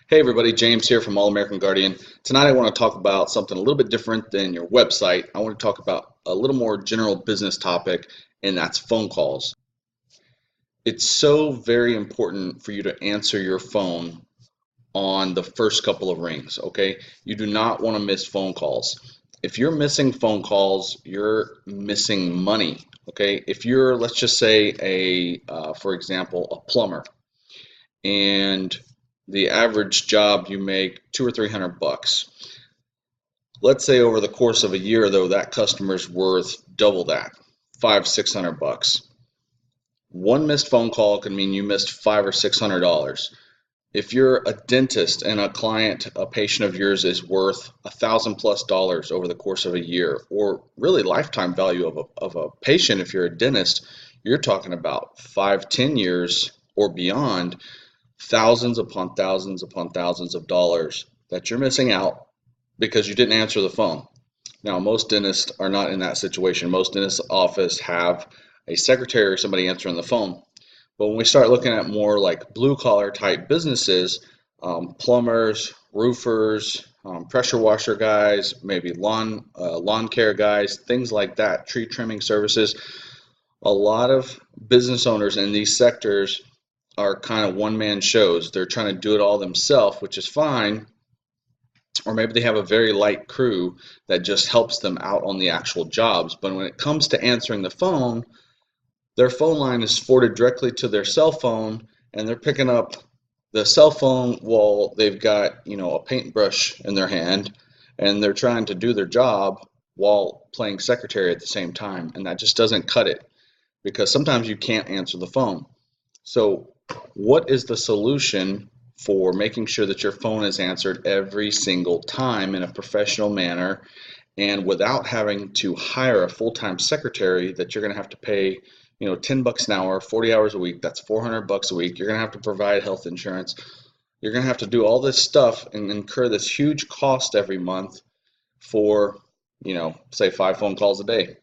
Hey everybody, James here from All American Guardian. Tonight I want to talk about something a little bit different than your website. I want to talk about a little more general business topic, and that's phone calls. It's so very important for you to answer your phone on the first couple of rings, okay? You do not want to miss phone calls. If you're missing phone calls, you're missing money, okay? If you're, let's just say, for example, a plumber, and the average job you make 200 or 300 bucks. Let's say over the course of a year, though, that customer's worth double that, 500, 600 bucks. One missed phone call could mean you missed $500 or $600. If you're a dentist and a client, a patient of yours is worth $1,000+ over the course of a year, or really lifetime value of a patient, if you're a dentist, you're talking about 5, 10 years or beyond, thousands upon thousands upon thousands of dollars that you're missing out because you didn't answer the phone. Now, most dentists are not in that situation. Most dentists' office have a secretary or somebody answering the phone. But when we start looking at more like blue collar type businesses, plumbers, roofers, pressure washer guys, maybe lawn care guys, things like that, tree trimming services, a lot of business owners in these sectors are kind of one-man shows. They're trying to do it all themselves, which is fine. Or maybe they have a very light crew that just helps them out on the actual jobs. But when it comes to answering the phone, their phone line is forwarded directly to their cell phone, and they're picking up the cell phone while they've got, a paintbrush in their hand, and they're trying to do their job while playing secretary at the same time. And that just doesn't cut it because sometimes you can't answer the phone. So what is the solution for making sure that your phone is answered every single time in a professional manner and without having to hire a full-time secretary that you're going to have to pay, $10 an hour, 40 hours a week, that's $400 a week. You're going to have to provide health insurance. You're going to have to do all this stuff and incur this huge cost every month for, say 5 phone calls a day.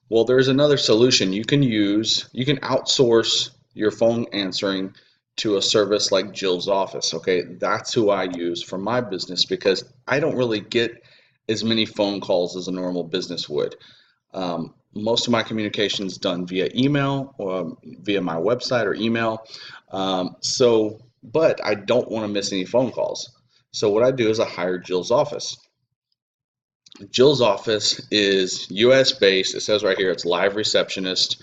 Well, there's another solution you can use. You can outsource your phone answering to a service like Jill's Office. Okay, that's who I use for my business because I don't really get as many phone calls as a normal business would. Most of my communication is done via email or via my website or email. But I don't want to miss any phone calls. So what I do is I hire Jill's Office. Jill's Office is US based. It says right here it's live receptionist.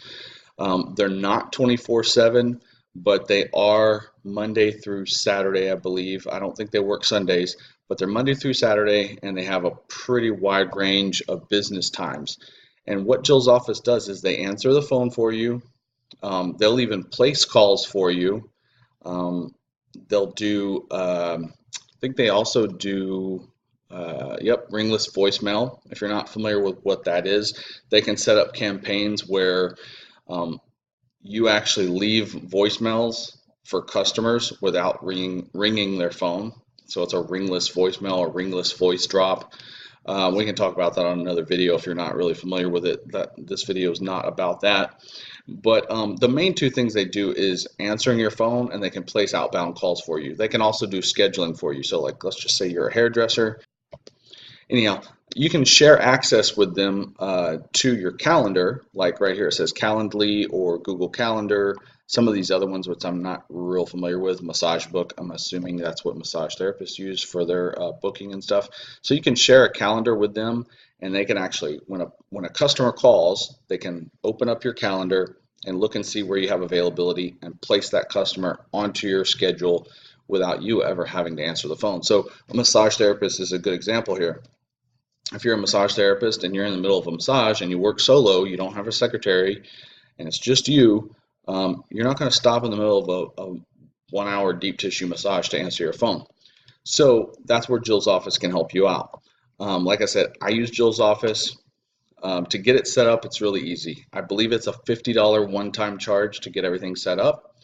They're not 24/7, but they are Monday through Saturday, I believe. I don't think they work Sundays, but they're Monday through Saturday, and they have a pretty wide range of business times. And what Jill's Office does is they answer the phone for you. They'll even place calls for you. They'll do, I think they also do, ringless voicemail. If you're not familiar with what that is, they can set up campaigns where you actually leave voicemails for customers without ringing their phone. So it's a ringless voicemail or ringless voice drop. We can talk about that on another video if you're not really familiar with it. This video is not about that. But the main two things they do is answering your phone, and they can place outbound calls for you. They can also do scheduling for you. So like, let's just say you're a hairdresser. Anyhow, you can share access with them to your calendar, like right here it says Calendly or Google Calendar. Some of these other ones, which I'm not real familiar with, MassageBook, I'm assuming that's what massage therapists use for their booking and stuff. So you can share a calendar with them, and they can actually, when a customer calls, they can open up your calendar and look and see where you have availability and place that customer onto your schedule without you ever having to answer the phone. So a massage therapist is a good example here. If you're a massage therapist and you're in the middle of a massage and you work solo, you don't have a secretary, and it's just you, you're not going to stop in the middle of a 1 hour deep tissue massage to answer your phone. So that's where Jill's Office can help you out. Like I said, I use Jill's Office. To get it set up, it's really easy. I believe it's a $50 one-time charge to get everything set up.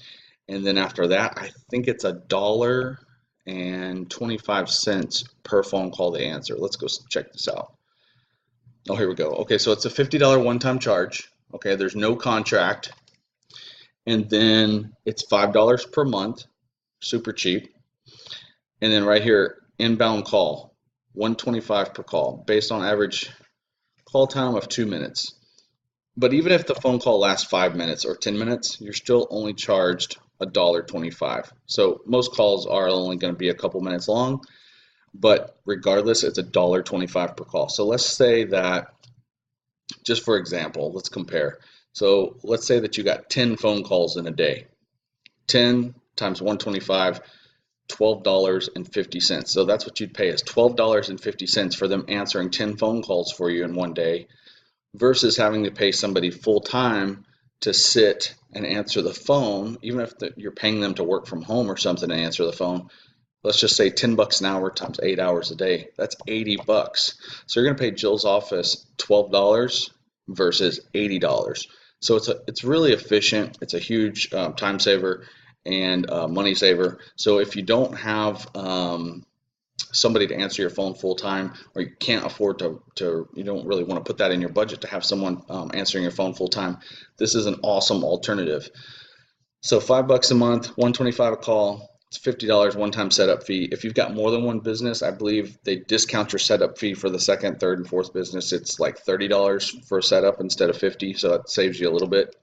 And then after that, I think it's $1.25 per phone call to answer. Let's go check this out. Oh, here we go. Okay, so it's a $50 one-time charge. Okay, there's no contract. And then it's $5 per month, super cheap. And then right here, inbound call, 125 per call, based on average call time of 2 minutes. But even if the phone call lasts 5 minutes or 10 minutes, you're still only charged $1.25. So most calls are only going to be a couple minutes long, but regardless, it's $1.25 per call. So let's say that, just for example, let's compare. So let's say that you got 10 phone calls in a day. 10 times 125, $12.50. So that's what you'd pay, is $12.50 for them answering 10 phone calls for you in one day, versus having to pay somebody full time to sit and answer the phone, even if you're paying them to work from home or something to answer the phone. Let's just say $10 an hour times 8 hours a day. That's $80. So you're going to pay Jill's office $12 versus $80. So it's really efficient. It's a huge time saver and money saver. So if you don't have somebody to answer your phone full time, or you can't afford to you don't really want to put that in your budget to have someone answering your phone full time, this is an awesome alternative. So $5 a month, $125 a call. It's $50 one-time setup fee. If you've got more than one business, I believe they discount your setup fee for the second, third, and fourth business. It's like $30 for a setup instead of $50, so it saves you a little bit.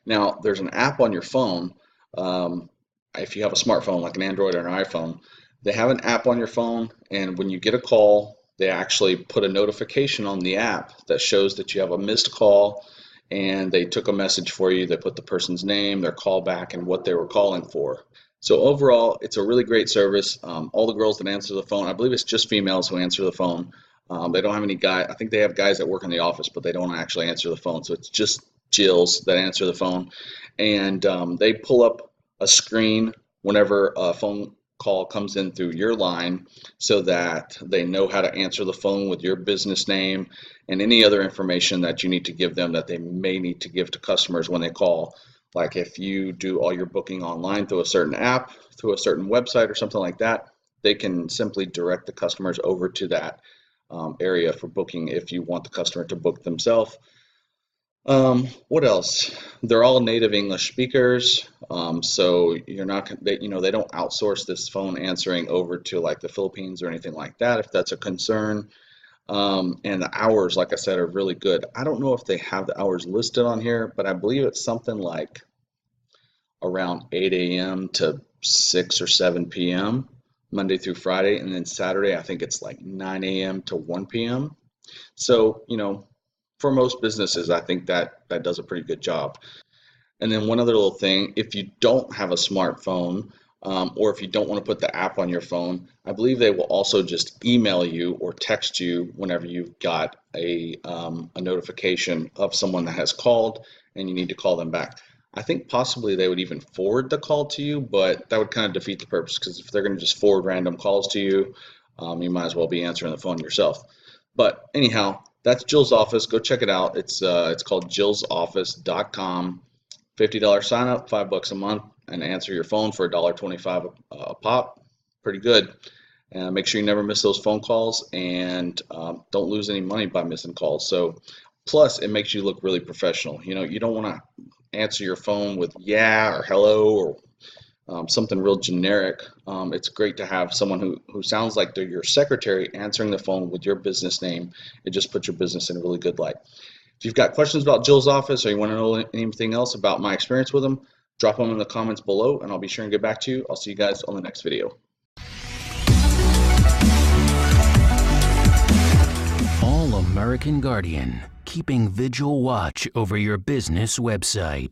Now, there's an app on your phone. If you have a smartphone like an Android or an iPhone, they have an app on your phone, and when you get a call, they actually put a notification on the app that shows that you have a missed call, and they took a message for you. They put the person's name, their call back, and what they were calling for. So overall, it's a really great service. All the girls that answer the phone, I believe it's just females who answer the phone. They don't have any guys. I think they have guys that work in the office, but they don't actually answer the phone. So it's just Jills that answer the phone. And they pull up a screen whenever a phone call comes in through your line, so that they know how to answer the phone with your business name and any other information that you need to give them that they may need to give to customers when they call. Like if you do all your booking online through a certain app, through a certain website or something like that, they can simply direct the customers over to that area for booking if you want the customer to book themselves. What else? They're all native English speakers, so you're not, they don't outsource this phone answering over to like the Philippines or anything like that, if that's a concern. And the hours, like I said, are really good. I don't know if they have the hours listed on here, but I believe it's something like around 8 a.m. to 6 or 7 p.m. Monday through Friday, and then Saturday I think it's like 9 a.m. to 1 p.m. So, for most businesses, I think that does a pretty good job. And then one other little thing, if you don't have a smartphone, or if you don't want to put the app on your phone, I believe they will also just email you or text you whenever you've got a notification of someone that has called and you need to call them back. I think possibly they would even forward the call to you, but that would kind of defeat the purpose, because if they're going to just forward random calls to you, you might as well be answering the phone yourself. But anyhow, that's Jill's Office. Go check it out. It's called jillsoffice.com. $50 sign up, $5 a month, and answer your phone for $1.25 a pop. Pretty good. Make sure you never miss those phone calls, and don't lose any money by missing calls. So, plus it makes you look really professional. You don't want to answer your phone with yeah or hello or something real generic. It's great to have someone who sounds like they're your secretary answering the phone with your business name. It just puts your business in a really good light. If you've got questions about Jill's Office, or you want to know anything else about my experience with them, drop them in the comments below, and I'll be sure and get back to you. I'll see you guys on the next video. All American Guardian, keeping vigil watch over your business website.